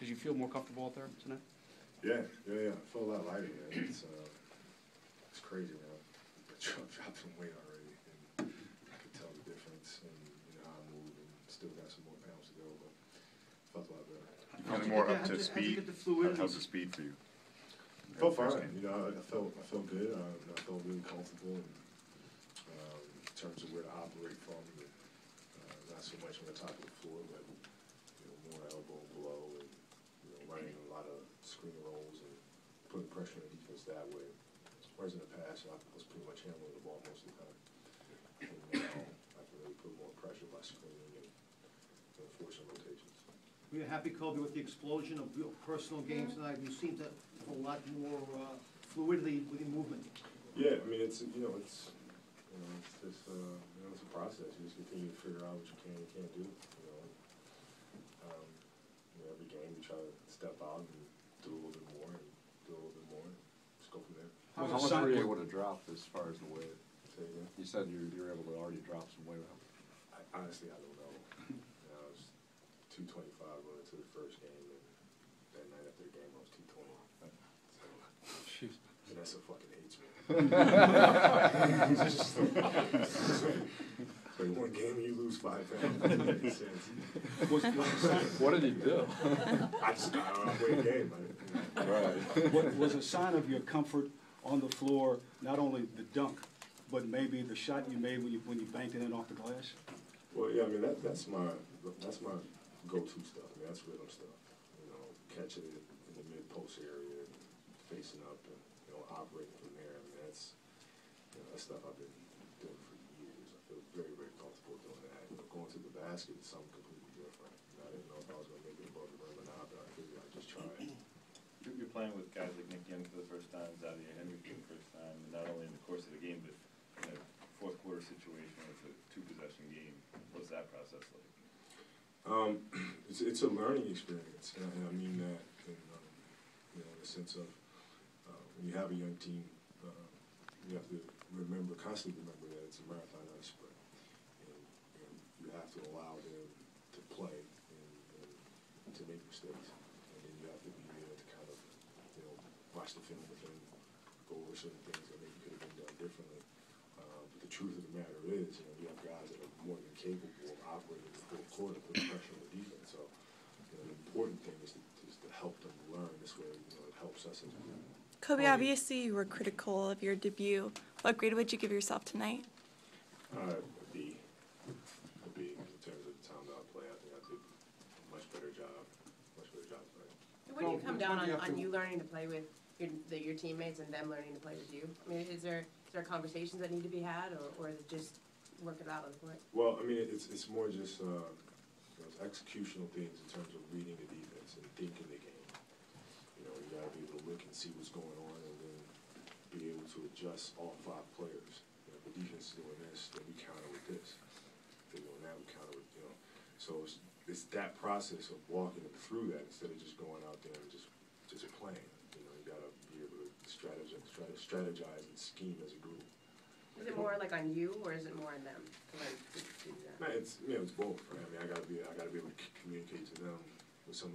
Did you feel more comfortable out there tonight? Yeah. I feel a lot lighter, man. It's crazy, man. I dropped some weight already, and I could tell the difference in how I move, and still got some more pounds to go, but felt a lot better. Feeling more up to speed? How's the speed for you? Felt fine. I felt good. I felt really comfortable in terms of where to operate from. And, not so much on the top of the floor, but more elbow and below, and running a lot of screen rolls and putting pressure on the defense that way. Whereas in the past, I was pretty much handling the ball most of the time. And now I can really put more pressure by screening and forcing rotations. Were you happy, Kobe, with the explosion of your personal games tonight? You seem to have a lot more fluidity with your movement. Yeah, I mean it's just it's a process. You just continue to figure out what you can and can't do. Every game you try to step out and do a little bit more and do a little bit more and just go from there. How much were you able to drop as far as the weight? Say again? You said you were able to already drop some weight. Honestly, I don't know. I was 225 going into the first game, and that night after the game I was 220. So, Vanessa fucking hates me. Like one game you lose 5 pounds. That makes sense. What did he do? I don't know, win a game. Right. What was a sign of your comfort on the floor, not only the dunk, but maybe the shot you made when you banked it in off the glass? Well, yeah, I mean that's my go-to stuff. I mean that's rhythm stuff. Catching it in the mid-post area, and facing up, and operating from there. I mean that's stuff I've been doing for years. I feel very, very comfortable doing that. Going to the basket is something completely different. I didn't know if I was going to make it above the rim or not, but I figured I'd just try it. You're playing with guys like Nick Young for the first time, Xavier Henry for the first time, and not only in the course of the game, but in a fourth quarter situation, it's a 2-possession game. What's that process like? It's a learning experience, and I mean that in the sense of when you have a young team, you have to constantly remember that it's a marathon, not a sprint, and you have to allow them to play and to make mistakes, and then you have to be there to kind of watch the film with them, go over certain things that maybe could have been done differently. But the truth of the matter is, you have guys that are more than capable of operating the full court and putting pressure on the defense. So the important thing is to help them learn. This way, it helps us as a group. Kobe, obviously you were critical of your debut. What grade would you give yourself tonight? A B. In terms of the time that I play, I think I did a much better job tonight. When you come down on you learning to play with your teammates and them learning to play with you, I mean, is there conversations that need to be had, or is it just work it out on the court? Well, I mean, it's more just it's executional things in terms of reading the defense and thinking the game. You got to be able to look and see what's going on, and then be able to adjust all 5 players. If the defense is doing this, then we counter with this. If they're doing that, we counter with So it's that process of walking them through that instead of just going out there and just playing. You got to be able to strategize and scheme as a group. Is it more like on you, or is it more on them to learn to do that? Man, it's both. Right? I mean, I gotta be able to communicate to them with some